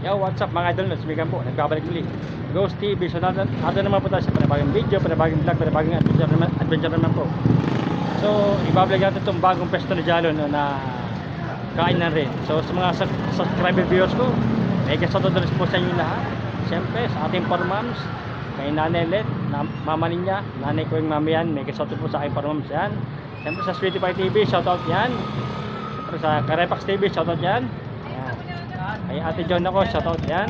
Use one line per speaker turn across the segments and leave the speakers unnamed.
Yo, what's up mga idol? Nasmigan po, nagbabalik muli Ghost TV. So natin naman po tayo sa panibagong video, panibagong vlog, panibagong adventure naman po. So ibablog natin itong bagong pesto ni Jalo no, na kainan rin. So sa mga subscriber viewers ko, may kasatutulis po sa inyo lahat. Siyempre sa ating formams, may nanay Let, mama niya, nanay ko yung mami yan, may kasatutulis po sa aking formams yan. Siyempre sa Sweetie Pie TV, shoutout yan. Siyempre sa Karepax TV, shoutout yan. Kay Ate John ako, shoutout yan.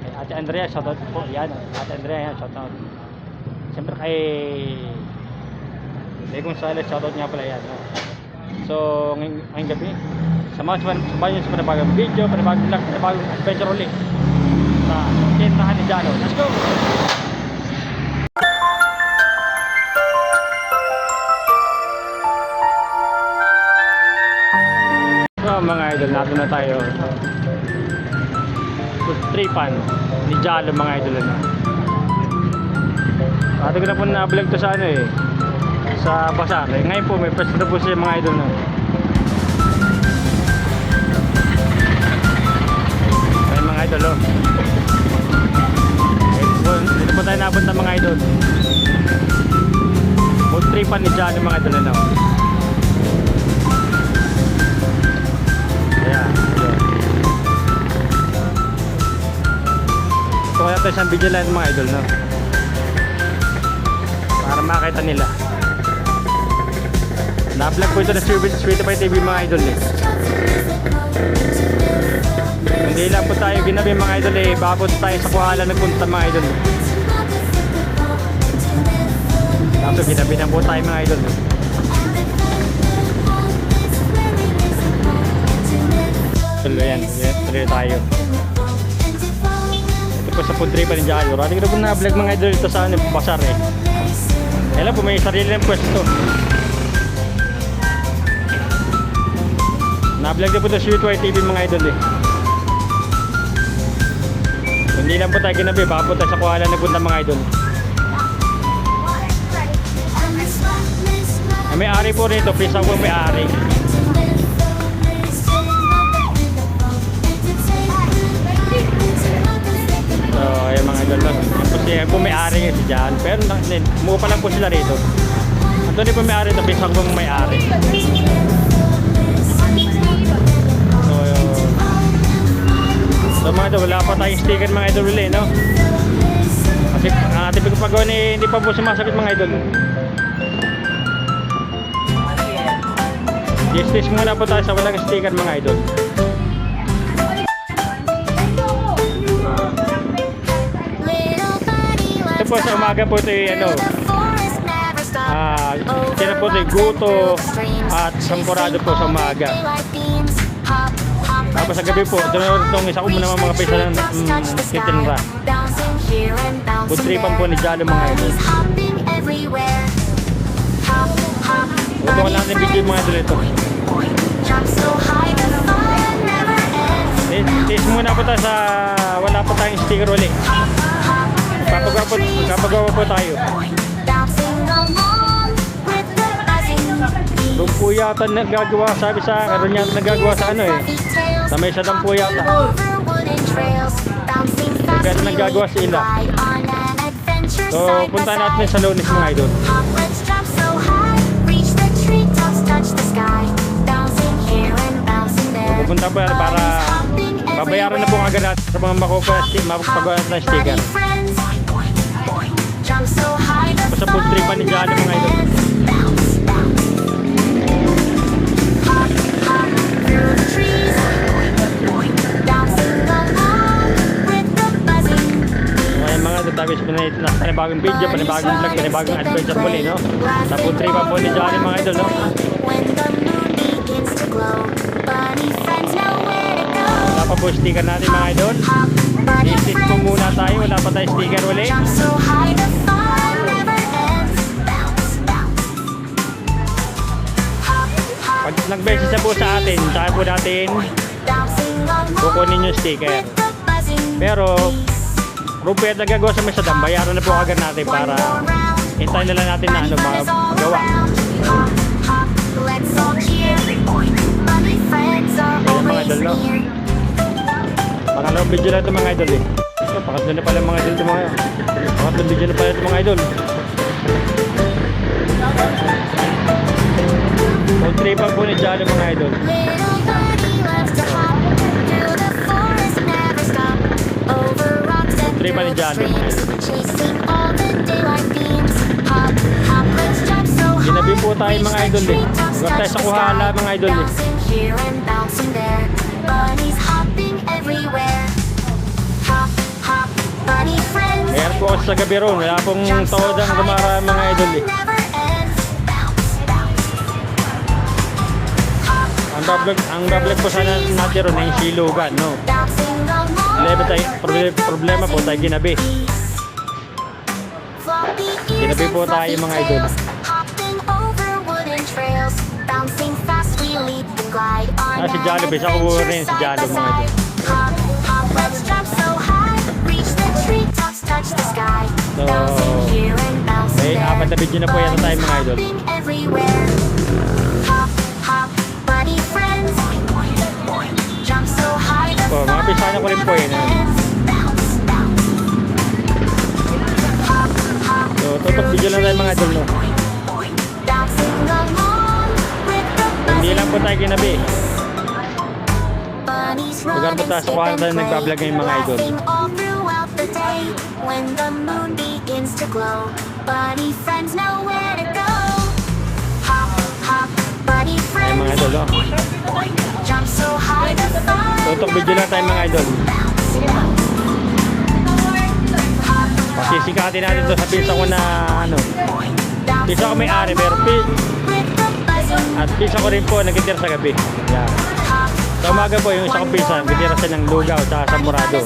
Kay Ate Andrea, shoutout po yan. Ate Andrea yan, shoutout. Siyempre kay Legong Salas, shoutout nga pala yan. So ngayong gabi, samahan nyo sa panibagong video, panibagong vlog, panibagong adventure ulit sa tindahan ni Jalo. Let's go! So mga idol, natin na tayo tripan ni Jalo mga idol na. Ate ko na po na-vlog to sa ano eh, sa Basar. Ngayon po may press na po siya mga idol na. Ay mga idol oh. Dito po tayo napunta mga idol. Food tripan ni Jalo mga idol na. Ayan. So kaya tayo isang video lang mga idol no? Para makita nila. Na-vlog po ito na Sweetie Pie TV mga idol eh. Hindi lang po tayo ginabi mga idol eh. Bakit tayo sa Kuala nagpunta mga idol eh. Kaso ginabi na po tayo mga idol eh. Tuloy yan, tuloy tayo. Ito po sa food tripan ni Jalo. Rati ko na po na-vlog mga idol ito sa Basar eh. Kailan po may sarili ng pwesto. Na-vlog na po ito Sweetie Pie TV mga idol eh. Hindi lang po tayo ginabi, baka po tayo sa Kuala nagpunta mga idol. May ari po rito, please ako may ari. So ayun mga idol, kasi po may ari si Jan, pero mukha pa lang po sila rito. Ito din po may ari ito, please ako may ari. So mga idol, wala pa tayong sticker mga idol ulit no? Kasi ating pagpagawa ni hindi pa po sumasabit mga idol. Yes, muna po tayo sa walang sticker mga idol. Ito po sa umaga po ito yung ano, sila po ito yung guto at sampurado po sa umaga. Tapos sa gabi po, doon itong isa ko muna mga pisa ng titinra. Putripan po ni Jalo mga idol. Huwag ko lang ng video mga idol ito. Taste muna po tayo sa wala po tayong sticker ulit. Kapagawa po tayo. Doon po yata nagagawa, sabi sa karon yata nagagawa sa ano eh. Sa may sadang po yata. Kaya nagagawa sila. So punta natin sa Lunes mga idol. Pupunta po yan para babayaran na po agad natin sa mga makapagawa ng sticker. Sa food tripan ni Jalo mga idol. Tabi sa panibagong video, panibagong vlog, panibagong adventure muli no? Sa food tripan po ni Jalo mga idol no? Wala pa po sticker natin mga idol. I-sit po muna tayo, wala pa tayo sticker ulit. Pag nag-message na po sa atin, saan po natin kukunin yung sticker. Pero kung pwede nagagawa sa Mesadam, bayaran na po agad natin para hintayin na lang natin na ano magawa. Ayan mga idol no? Pangalawang video na ito mga idol eh. So, pangatlo na pala mga idol ito mga pangatlong video na pala ito mga idol. Kontripan po ni Jalo mga idol. Kontripan ni Jalo. Ginabi po tayo mga idol eh. Huwag tayo sa kuhala mga idol eh. Mayroon po ako sa gabi ron. Wala pong tawad ang gumara mga idol eh. Ang bablog po sana natin ron ay silugan, no? Problema po tayo ginabi. Ginabi po tayo mga idol. Si Jalo, bisa ko po rin si Jalo mga idol. So, may apat na video na po yan tayo mga idol. So, mga pisanya ko rin po yun. So, tutok video lang tayo mga idol, no? Hindi lang po tayo ginabi. Lugar po tayo sa kuhaan tayo nagbablog ngayon mga idol. When the moon begins to glow, bunny friends know where to go. Hop, hop, bunny friends. Ay mga idol, oh. Jump so high the fun. Tutok video lang tayo mga idol. Pasisikatin natin to sa pinsa ko na ano. Pinsa ko may ari pero at pinsa ko rin po nagtitira sa gabi. Yan. Sa umaga po yung isa kong pinsa, nagtitira siya ng Lugaw at sa Murado.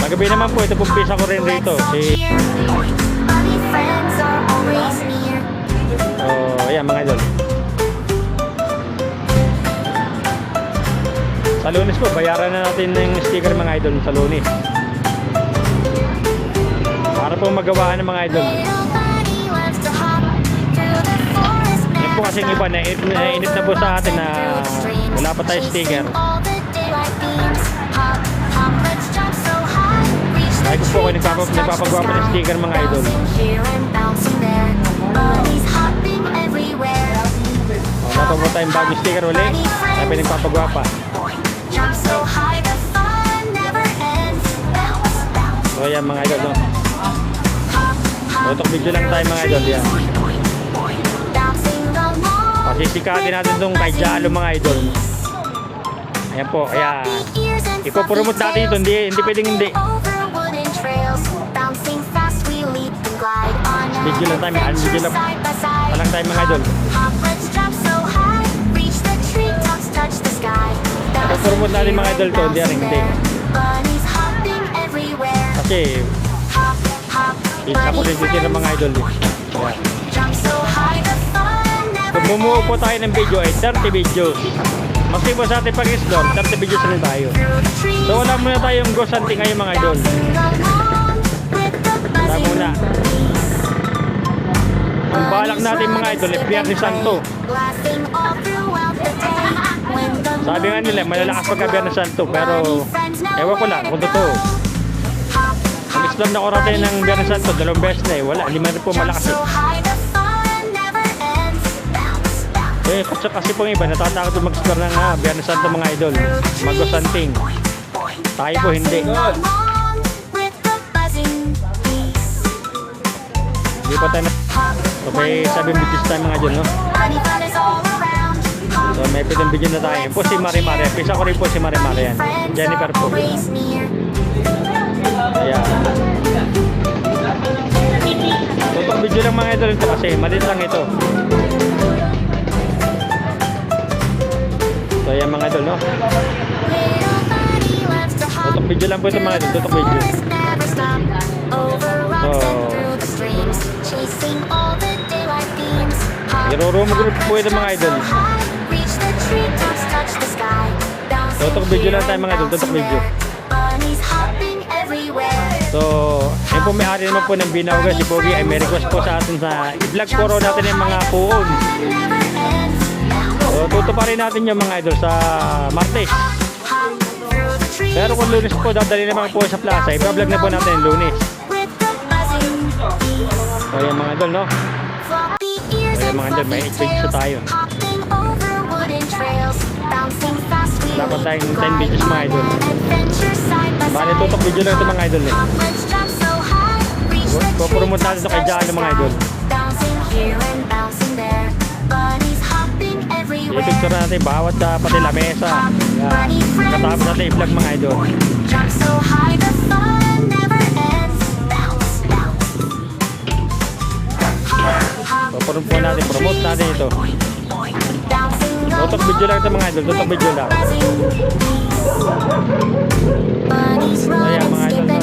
Sa gabi naman po, ito pong pinsa ko rin rito. Ayan mga idol. Sa Lunes po, bayaran na natin ng sticker mga idol sa Lunes. Para po magawaan ng mga idol. Yan po kasing iba, nainip na po sa atin na wala pa tayo sticker. Ay ko po kayo nagpapagawa pa ng sticker mga idol. Wala po tayong bagong sticker ulit. Ay pinagpapagawa pa. So ayan mga idol, no? Tutok video lang tayo mga idol, yan. Pasisikatin natin itong kay Jalo mga idol. Ayan po, ayan. Ipopromote natin ito, hindi pwedeng hindi. Video lang tayo, video lang. Walang tayo mga idol. Ipopromote natin mga idol ito, hindi. Kasi isa ko rin dito ng mga idol. Kung bumuo po tayo ng video ay 30 videos. Maski po sa ating pag-explore, 30 videos rin tayo. So wala muna tayong ghost hunting ngayon mga idol. Wala muna. Ang balak natin mga idol ay Biyernes Santo. Sabi nga nila malalakas pagka Biyernes Santo, pero ewan ko lang kung totoo. Nag-explore na ko natin ng Biyernes Santo, 2 beses na eh. Wala, hindi man rin po malakas eh. Kasi po iba, natatakot mag-explore ng Biyernes Santo mga idol. Mag-ghost hunting. Tayo po hindi. Hindi pa tayo na. So may 7 videos tayo mga idol, no? So may pitong video na tayo. Po si Mari Mari. Pisa ko rin po si Mari Mari yan. Jennifer po. Ayan. Tutong video lang mga idol ito kasi maliit lang ito. So ayan mga idol, no? Tutong video lang po ito mga idol. Tutong video. So Irurumo group po ito mga idol. Tutong video lang tayo mga idol. Tutong video. So, yun po may-ari naman po ng Binawga, si Pogi ay may request po sa atin sa i-vlog po raw natin yung mga puon. So, tutuparin natin yung mga idol sa Martes. Pero kung Lunes po, dadali naman po sa plaza, ipa-vlog na po natin yung Lunes. So yan mga idol, no? So yan mga idol, may exchange na tayo. Dapat tayong 10 videos mga idol. Bali, tutok video lang ito mga idol eh. Pupromote natin ito kay Jalo mga idol. I-picture natin bawat pati lamesa. Katapos natin i-vlog mga idol. Pupromote natin, promote natin ito. Tutok video lang ito mga idol, tutok video lang. Ayan mga idol, no?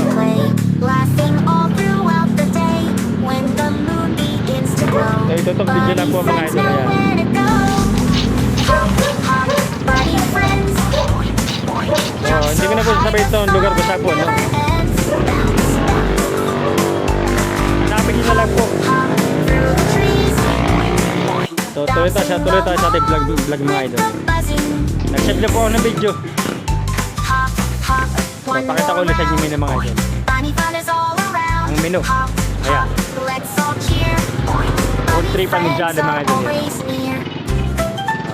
So itutok video lang po mga idol. Ayan. So hindi ko na po sasabihin ito ang lugar ko sa po, no? Hanapin nyo na lang po. So tuloy tayo sa ating vlog mga idol. Nag-save na po ako ng video. So pakita ko ulit sa inyo yung menu mga idol. Ang menu. Ayan. All 3 pamilyado mga idol.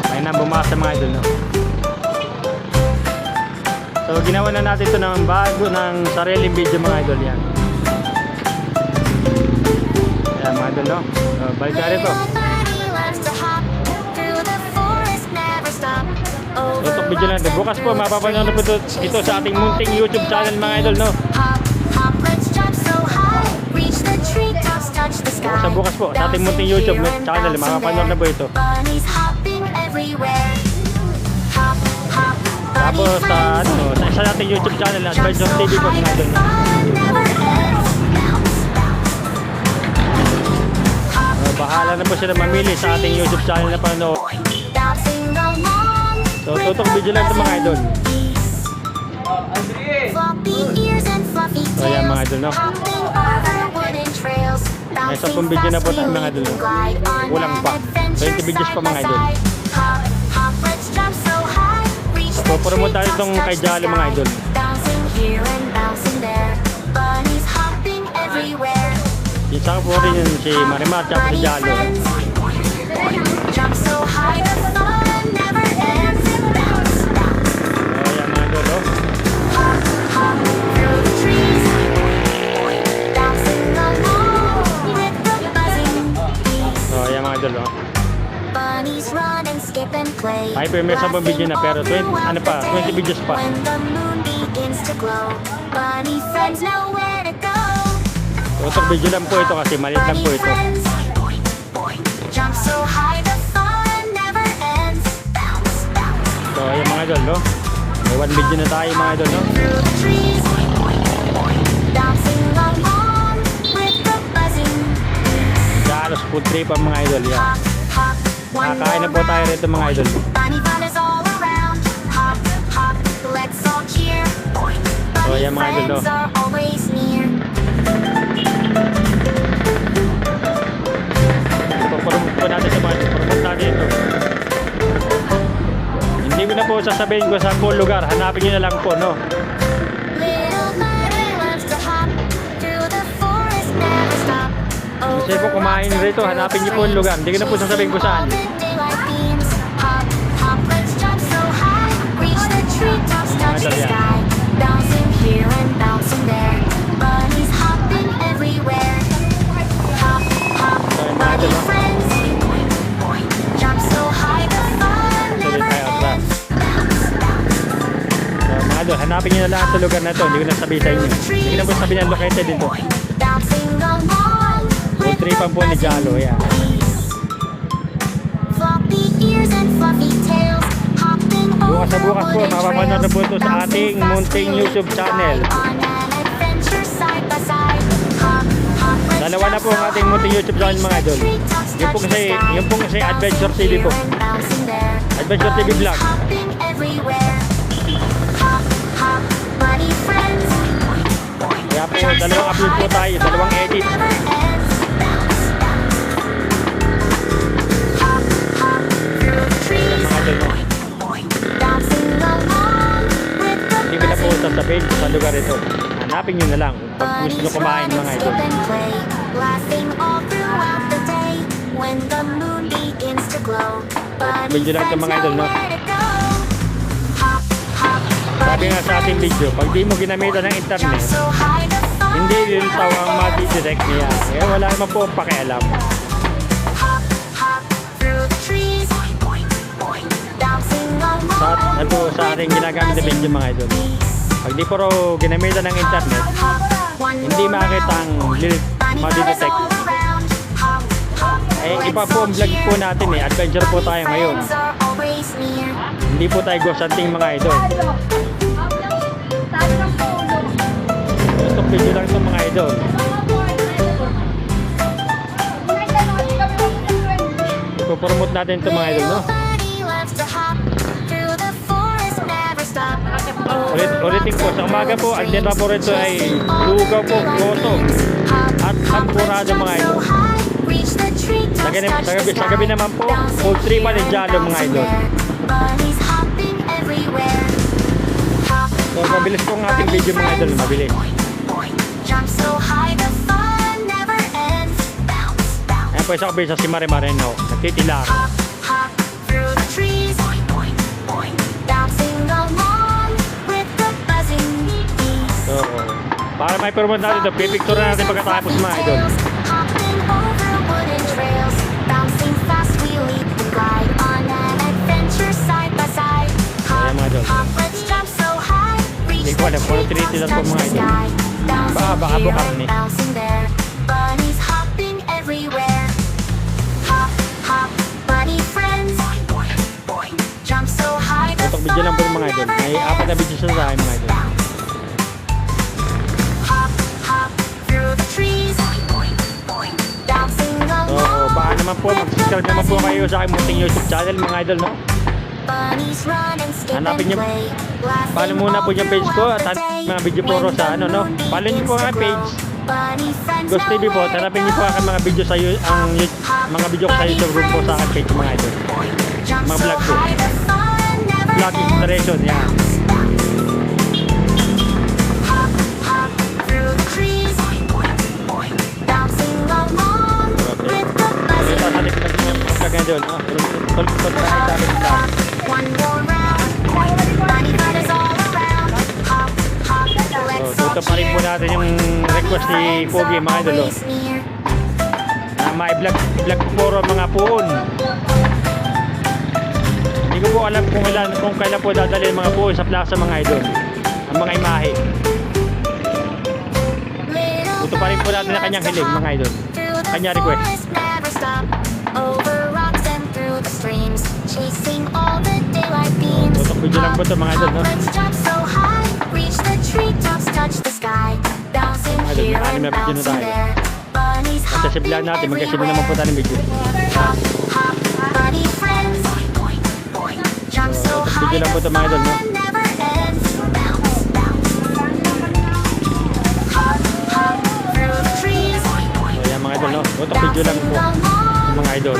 Kaya na bumasa mga idol, no? So ginawa na natin ito ng bago ng sariling video mga idol yan. Ayan mga idol, no? So, balik na rin ito. Tutok video lang ito. Bukas po mapapanood po ito sa ating munting YouTube channel mga idol, no? Bukas po sa ating munting YouTube channel mapapanood na po ito. Tapos sa isa nating YouTube channel na Adventure TV po mga idol, no? Bahala na po sila mamili sa ating YouTube channel na panood. So, tutok video lang ito mga idol. So, ayan mga idol, no? May 10 video na po tayo mga idol, no? Kulang pa. 20 videos pa mga idol. So, promote tayo itong kay Jalo mga idol. Yung saka po rin yun si Marimar tsaka si Jalo. Ay, pero may 10 video na pero 20 videos pa. Tutok video lang po ito kasi maliit lang po ito. So, ayan mga idol, no? May 1 video na tayo mga idol, no? Halos food trip ang mga idol, yan. Nakakain na po tayo rito mga idol. So ayan mga idol, no? Promote po natin sa mga promote natin ito. Hindi ko na po sasabihin ko sa full lugar. Hanapin nyo na lang po, no? Kasi po kumain rito, hanapin niyo po yung lugar. Hindi ko na po sasabihin ko saan. So hanapin nyo na lang sa lugar na ito. Hindi ko na sabihin sa inyo. Hindi ko na po sabihin ang located dito. Tripan po ni Jalo, yan. Bukas na bukas po, mapapanood na po ito sa ating munting YouTube channel. Dalawa na po ang ating munting YouTube channel mga idol. Yung po kasi Adventure TV po. Adventure TV Vlog. Kaya po, dalawang upload po tayo, dalawang edit. Hindi ko na po po sasabihin ko sa lugar ito. Hanapin nyo na lang pag gusto nyo kumain mga idol.
Lasting all throughout the day when the moon begins to glow.
Medyo lang ito mga idol, no?
Hop, hop,
Sabi nga sa ating video, pag di mo ginamitan ng
jump
internet,
so high the fun
hindi rin
never
tao ang
ends.
madi-direct niya. Eh, wala naman po pakialam.
Hop, hop through the trees, bouncing along
Sa, ano, sa ating ginagamit na video mga idol. Pag di po raw ginamitan ng internet, hindi makita ang madi-detect. Eh, iba po ang vlog po natin eh. Adventure po tayo ngayon. Hindi po tayo ghost hunting mga idol. Ito video lang ito mga idol. Ipopromote natin ito mga idol, no? Ulitin po, sa umaga po, ang dinra po rito ay lugaw po, goto, at sampurado mga idol. Sa gabi naman po, poultry pa ni Jalo mga idol. So, mabilis po ang ating video mga idol, mabilis. Ayan po isa kabisa si Mare Mareno, nagtitila. So, para may promote natin ito, pipicture na natin pagkatapos mga idol.
Hopping over wooden trails, bouncing fast, we leap and glide on an adventure side by side.
Ayan mga idol.
Hop, let's jump so high, reach
Hindi ko alam
the
kung
tree
trinity lang
tops,
po
touch
mga
the
idol.
sky. Bouncing
Baka
here
bukas
and
ni.
bouncing there, bunnies hopping everywhere. Hop, hop, bunny friends, jump so high, the
Itong video lang po yung mga idol.
fun
May
never
apat na
ends.
video sa akin mga idol.
Hop, hop through the trees, bouncing
So,
along.
baka naman po, mag-subscribe naman po kayo sa aking munting YouTube channel mga idol, no?
Bunnies run and skip
Hanapin
and
niyo-
play.
Follow muna po yung page ko at mga video puro sa ano, no? Follow niyo po ang aking page. Ghost TV po, hanapin niyo po ang mga video sa mga video ko sa YouTube room po sa aking page mga idol. Mga vlog ko. Vlog inspiration, yan. Okay. Ito sa ating vlog ngayon, no? Tulog na tayo sa ating vlog. So, dito pa rin po natin yung request ni Pogi mga idol, oh. Na may vlog puro mga puon. Hindi ko po alam kung kailan po dadalhin mga puon sa plaza mga idol. Ang mga imahe. Ito pa rin po natin na kanyang hiling mga idol. Kanya request. Tutok video lang po ito mga idol, no? Idol, may anim na video na tayo. Magsasiblaan natin, magkasiblaan naman po tayo ng video. So, video lang po ito mga idol, no? So, yan mga idol, no? Tutok video lang po mga idol.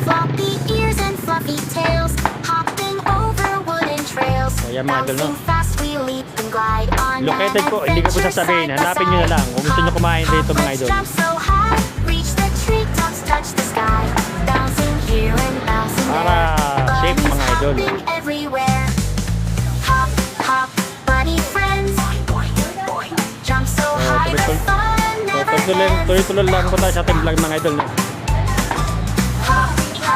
Floppy ears and fluffy tails, hopping over wooden trails.
So, yan mga idol, no?
Bouncing fast, we leap and glide on
Located po, hindi ko po sasabihin. Hanapin nyo na lang kung gusto nyo kumain dito mga idol.
Jump so high, reach the treetops, touch the sky. Bouncing here and bouncing
Para
there.
safe, mga
Bunnies
idol.
hopping everywhere. Hop, hop, bunny friends. Jump so high, the fun never ends.
Tuloy-tuloy lang po tayo sa ating vlog mga idol, no?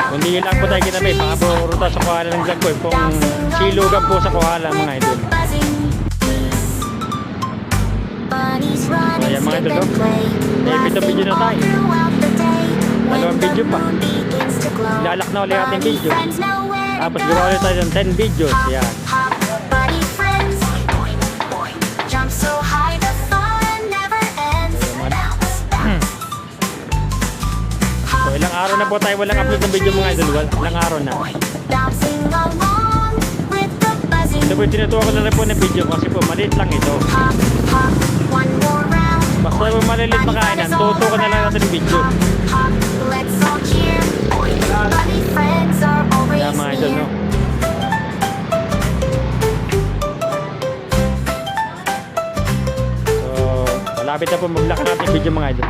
Kundi yun lang po tayo ginamit. Baka po ruta sa kuhala ng vlog ko. Kung silugan po sa kuhala mga idol.
So,
yan mga idol, no? Eh, pitong video na tayo. Dalawang video pa. Lalak na ulit ating video. Tapos gawa ulit tayo ng 10 videos. Yan. So ilang araw na po tayo walang upload ng video mga idol. Ilang araw na. Ito po yung tinutuwa ko na rin po ng video kasi po maliit lang ito. Basta po malilit makainan, tuto ko na lang natin yung video. Kaya mga idol, no? Malapit na po mag-lock natin video mga idol.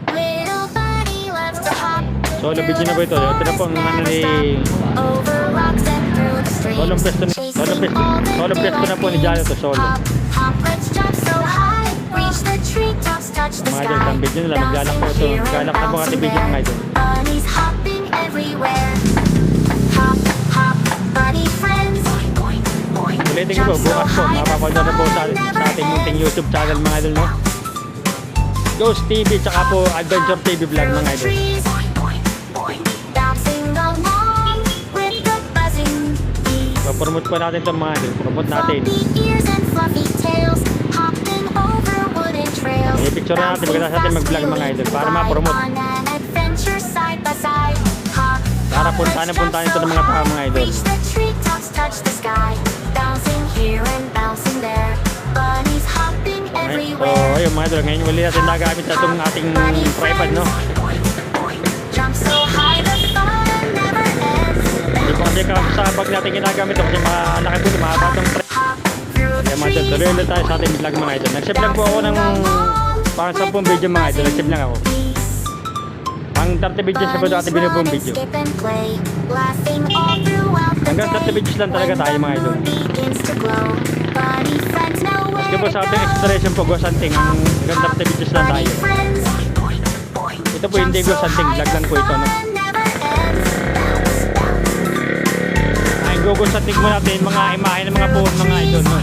Little bunny loves to hop
Solo video na po ito. Ito na po ang ano ni
over rocks and through the streams.
Solo presto na po ni Jalo to solo.
Hop, hop, let's jump so high. Reach the treetops, touch the
Mga
sky.
idol, ang video nila. Maglalak po ito. Maglalak na po ang ating video mga idol.
Bunnies hopping everywhere. Hop, hop, bunny friends.
Ulitin ko po, bukas po, mapapanood na po sa ating munting YouTube channel mga idol, no? Ghost TV, tsaka po Adventure TV vlog mga idol.
Bouncing along with the buzzing bees.
Promote po natin itong mga idol. Promote natin.
Floppy ears and fluffy tails, hopping over wooden trails.
I-picture na natin, maganda sa atin mag-vlog mga idol para ma-promote.
On an adventure side by side. Hop,
Para puntahan ito ng mga tao mga idol.
reach the treetops, touch the sky. Bouncing here and bouncing there. Bunnies hopping
So,
everywhere.
ayun mga idol, ngayon uli natin nagamit sa itong ating tripod, no?
Jump so high, the fun never ends.
Hindi po kasi sa bag natin ginagamit ito kasi malaki po, mahaba itong tripod.
Hop through the
Kaya mga idol, tuloy ulit tayo sa ating vlog mga idol. Nag-save lang po ako ng pang 10 video mga idol. Nag-save lang ako. Ang 30 videos na po ito ating binubuong video. Hanggang 30 videos lang talaga tayo mga idol. Kasi po sa ating exploration po, Ghost Hunting, hanggang 30 videos lang tayo. Ito po hindi Ghost Hunting, vlog lang po ito, no? Ay, Ghost Hunting mo natin mga imahe ng mga phone mga idol, no?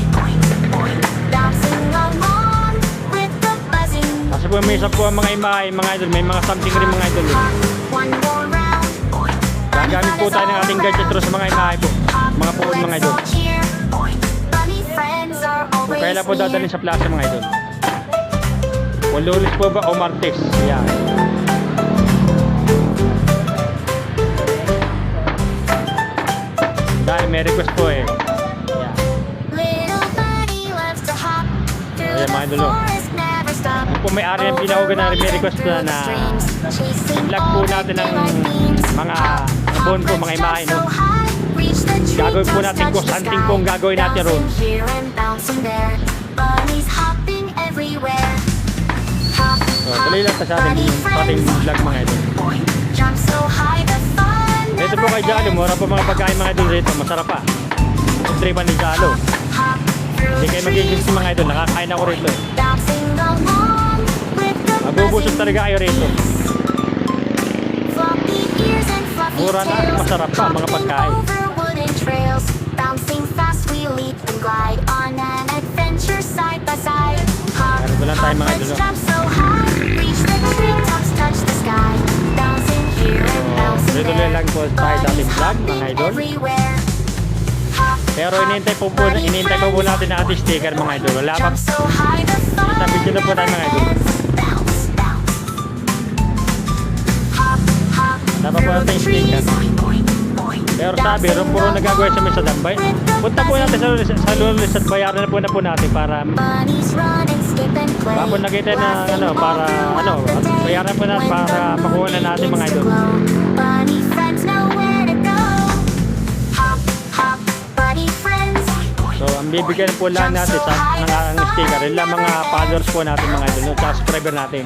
Kasi po may isa po ang mga imahe mga idol, may mga something rin mga idol. Gagamit po tayo ng ating gadget sa mga imahe po, mga phone mga idol. Kailan po dadalhin sa plaza mga idol? O Lunes po ba o Martes? Yan. Dahil may request po eh. Yan. Ayan mga idol. Kung po may-ari ng pinahugan na may request na vlog po natin ng mga phone po, mga imahe, no? Gagawin po natin Ghost Hunting po ang gagawin natin ron. So, tuloy lang sa ating vlog mga idol. Ito po kay Jalo, mura po mga pagkain mga idol dito, masarap pa. Tripan ni Jalo. Hindi kayo mag-iisip mga idol, nakakain ako rito. Mabubusog talaga kayo rito. Mura na, masarap pa mga pagkain.
Bouncing fast, we leap and glide on an adventure side by side. Hop,
Meron lang tayo mga idol.
let's jump so high, reach the treetops, touch the sky. Bouncing here and bouncing
Tuloy
there.
lang po tayo sa ating vlog mga idol.
Everywhere. Hop,
Pero inintay po natin na ating sticker mga idol. Wala pa.
jump so high, the fun
Sa video na po tayo mga idol.
bounce, bounce. Hop, hop,
Wala pa po natin yung sticker. Pero sabi, puro nagagawin sa may sa Dambay. Punta po natin sa Lunes at bayaran na po natin para
bunnies run and skip and play.
Tapos nakita na para bayaran po natin para makuha na natin mga idol.
Bunny friends know where to go. Hop, hop, bunny friends.
So ang bibigyan po lang natin ng sticker, yun lang mga followers po natin mga idol, no? Subscriber natin.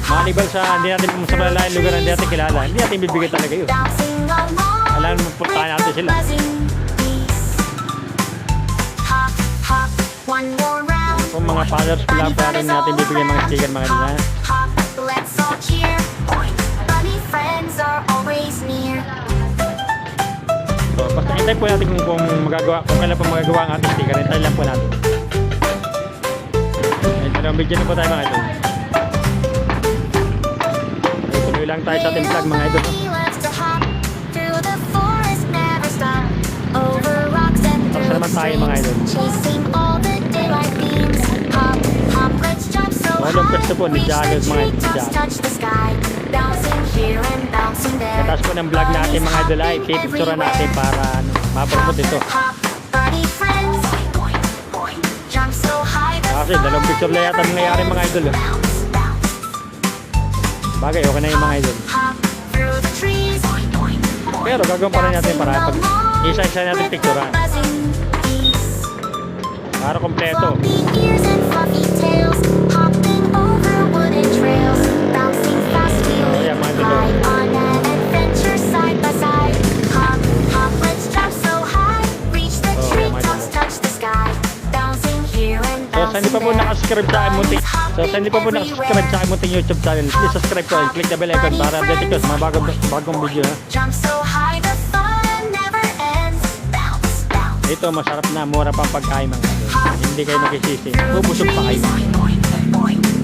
Maliban sa hindi natin sa malalayang lugar na hindi natin kilala, hindi natin bibigyan talaga yun.
Bouncing along
Alam mo, puntahan natin sila.
buzzing bees. Hop, hop, one more round.
Kung mga followers po lang pa rin natin bibigyan mga sticker mga idol, ha?
Hop, let's all cheer. Bunny friends are always near.
So basta hintay po natin kung kailan po magagawa ang ating sticker, hintay lang po natin. Ito ang video na po tayo mga idol. Tuloy lang tayo sa ating vlog mga idol, no?
Bunny loves to hop through the forest, never stop. Over rocks and through
Basta naman tayo mga idol.
chasing all the daylight beams. Hop, hop, let's jump so
Walang
high.
pwesto po ni
Reach the
Jalo, mga
treetops,
Jalo.
touch the sky. Bouncing here and bouncing there.
Katas po ng vlog natin mga idol ay pipicture natin para ma-promote ito.
Hop, bunny friends. Jump so high, the
Kasi dalawang picture lang yata nangyayari mga idol.
bounce, bounce.
Bagay, okay na yung mga idol.
Hop through the trees.
Pero gagawin pa rin natin para pag isa-isa natin picturean.
Buzzing bees.
Para kompleto.
Fluffy ears and fluffy tails, hopping over wooden trails, bouncing fast
Oh,
we
yeah, mga idol.
ride on an adventure side by side. Hop, hop, let's jump so high, reach the
Oh, yeah, mga
treetops,
idol.
touch the sky, bouncing here and
So sa hindi
bouncing
pa po
there.
nakasubscribe sa aking munting nakasubscribe sa aking munting YouTube channel, please subscribe po and click the bell icon para update ko sa mga bagong video ha.
Jump so high, the fun never ends. Bounce, bounce.
Ito masarap na, mura pang pagkain mga idol. Hindi kayo makisisi. Bubusog pa kayo.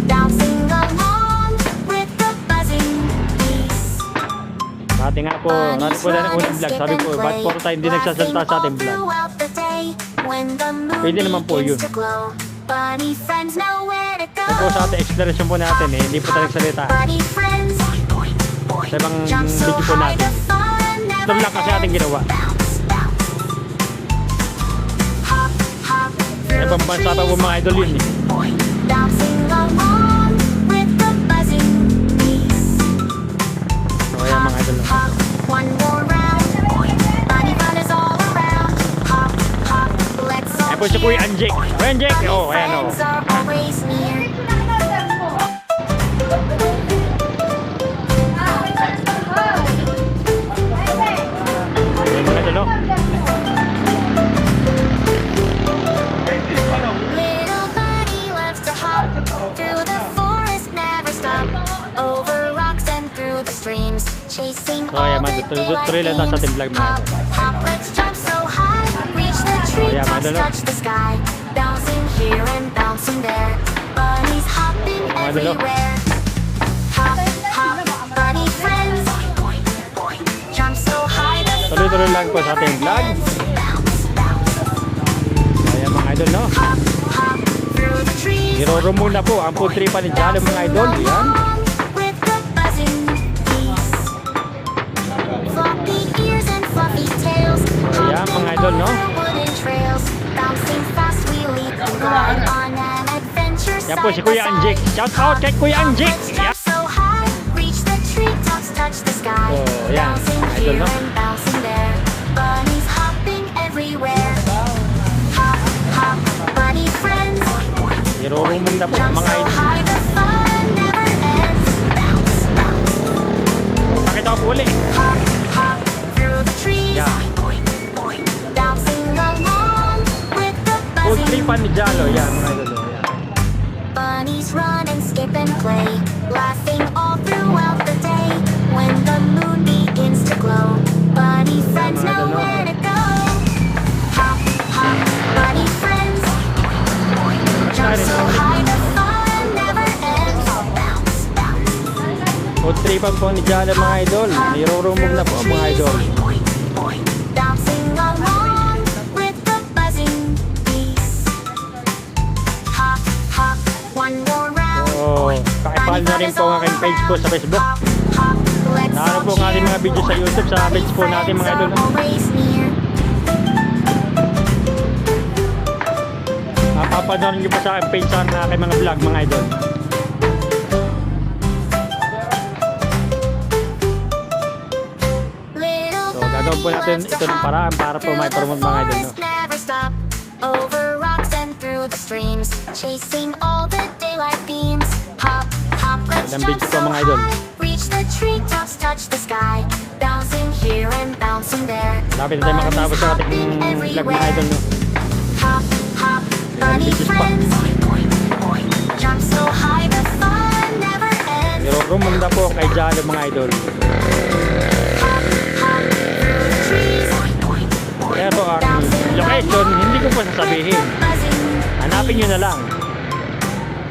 Bouncing along with the buzzing bees.
Dati nga po, natin po na ng unang vlog. Sabi ko, ba't po tayo hindi nagsasalita sa ating vlog? Pwede naman po yun.
Bunny friends know where to go.
Kung po sa ating exploration po natin hindi po tayo nagsalita.
Bunny friends,
Sa ibang
jump so
video po
high,
natin.
the fun
Ito
never
lang kasi ating ginawa.
Bounce, bounce. Hop, hop
Sa
through
ibang
the
bansa pa po
trees.
mga idol yun eh.
Bouncing along with the buzzing bees.
So ayan mga idol.
Hop, one more round. Bunny fun is all around. Hop, hop, let's all
Ayan po si Kuya Anjik. Kuya Anjik! Oh, ayan o.
friends are always near.
Ayan mga idol.
Little bunny loves to hop through the forest, never stop. Over rocks and through the streams, chasing
So ayan
all
mga
the
idol. Tuloy lang tayo sa ating vlog mga
Hop,
idol.
hop, let's jump so high, reach the
yeah,
treetops,
mga idol.
touch the sky, bouncing here and bouncing there. Bunnies hopping
Mga idol.
everywhere. Hop, hop, bunny friends, jump so high. the
Tuloy-tuloy lang po sa ating vlog.
bounce, bounce.
So ayan mga idol no.
Hop, hop through the trees.
Iroro muna po ang food trip ni Jalo mga idol. Yan.
With the buzzing bees. Floppy ears and fluffy tails.
Ayan, mga idol, no?
Wooden trails. Bouncing fast we leap and glide on an adventure
Yan po si
side by
Kuya Anjik.
side.
Shout out kay Kuya Anjik.
Let's jump so high, reach the treetops, touch the sky.
Oh, yan.
Bouncing
Idol,
here
no?
and bouncing there. Bunnies hopping everywhere. Hop, hop, bunny friends.
Iroro muna po
Jump
mga
so
idol.
high, the fun never ends. Bounce, bounce.
Pakita ko po ulit.
Hop, hop through the trees.
Yeah.
Bouncing along with the
Food
buzzing.
trip ni Jalo. Yan mga idol. Yan.
Bunnies run and skip and play, laughing all throughout the day. When the moon begins to glow, bunny friends
mga
know
idol, no?
where to go. Hop, hop, bunny friends. Jump so high, the fun never ends. Bounce, bounce.
Food tripan po ni Jalo mga idol. Nirurumog na po mga idol.
Bouncing along with the buzzing bees. Hop, hop, one more round.
So, pakipahal na rin po ang aking page po sa Facebook.
Hop, hop, let's
Naroon po
all
ang ating mga
cheer.
video sa YouTube sa page po natin mga idol.
Always near.
Mapapanood niyo po sa aking page sa aking mga vlog mga idol.
Little
So, gagawin po natin ito ng paraan para po may promote mga idol, no?
Never stop. Over rocks and through the streams, chasing all the daylight beams. Hop, hop, let's
Magandang
jump
video po,
so
mga idol.
high. Reach the treetops, touch the sky, bouncing here and bouncing there.
Lapit na tayo makatapos sa ating
Bunnies
vlog mga idol, no?
Hop, hop, bunny
videos pa.
friends. Jump so high, the fun never ends.
Nirurumog na po kay Jalo mga idol.
Hop, hop through the trees.
Pero ang location, hindi ko po sasabihin.
Buzzing.
Hanapin nyo na lang.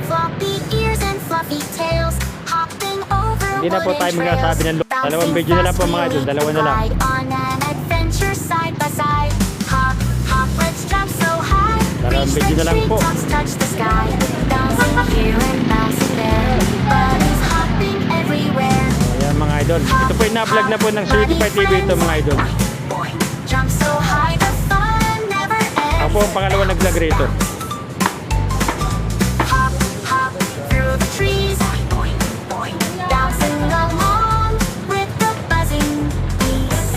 Floppy ears and fluffy tails, hopping over
Hindi na po tayo
wooden
magsasabi ng
trails.
dalawang video na lang po mga idol, dalawa na lang.
Ride on an adventure side by side. Hop, hop, let's jump so high.
Dalawang
Reach
video
the
na lang po.
treetops, touch the sky. Bouncing here and bouncing there. Bunnies hopping everywhere.
Ayan mga idol. Ito po yung na-vlog na po ng Certified TV ito mga idol.
Jump so high, the fun never ends.
Ako po ang pangalawa nag-vlog rito.
Hop, hop through the trees. Bouncing along with the buzzing bees.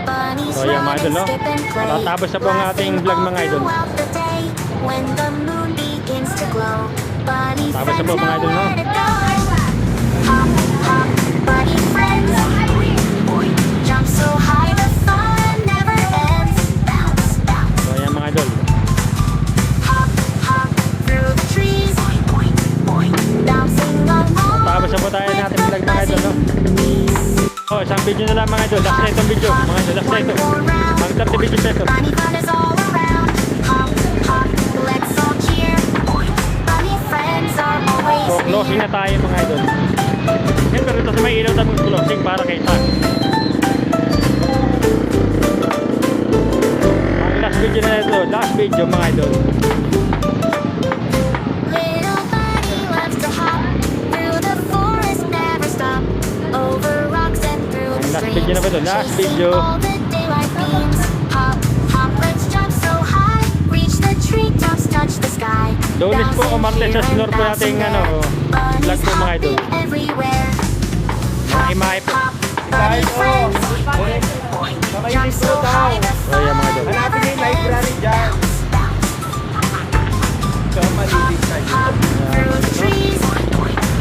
Bunnies
So ayan mga
run
idol,
and
no?
skip and play,
Matatapos na po ang ating vlog mga idol.
throughout the day. when the moon begins to glow. Bunny
Tapos na
friends
po, mga
know
idol, no?
where to go. Hop, hop, bunny friends. Jump so high, the fun never ends. Bounce, bounce.
So ayan mga idol.
Hop, hop through the trees. Bouncing along.
Tapos na po tayo natin vlog mga idol, no? Oh, isang video na lang mga idol. Last na itong video. Mga idol, last na ito. Ang 30 video pesos.
Bunny fun is all around. Hop, hop, let's all cheer. Bunny friends are always
So closing na tayo mga idol. Yan, pero ito sa may ilaw tayo closing para kay Tan. Ang last video na ito. Last video mga idol.
Little bunny loves to hop through the forest, never stop. Over rocks and through the
Last
streams.
video na ba ito? Last
Chasing
video.
all the daylight beams. Hop, hop, let's jump so high. Reach the treetops, touch the sky.
Lunes po o
Bouncing
Martes sa
here
Sinor
and
po
bouncing
nating
there.
vlog po mga idol.
Bunnies hopping everywhere.
Mga imahe po.
Hop, bunny friends. Jump so high, the
So ayan mga idol.
Hanapin niyo yung library dyan. So, malilig tayo.
hop through the trees.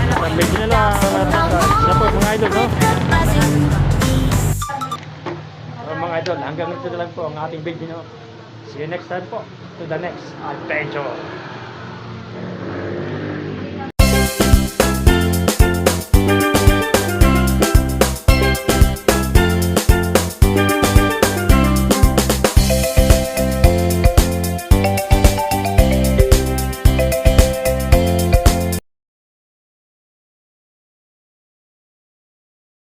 Isang video na lang. Isa po mga idol, no?
Buzzing bees.
So, mga idol, hanggang dito na lang po ang ating video, no? See you next time po to the next adventure.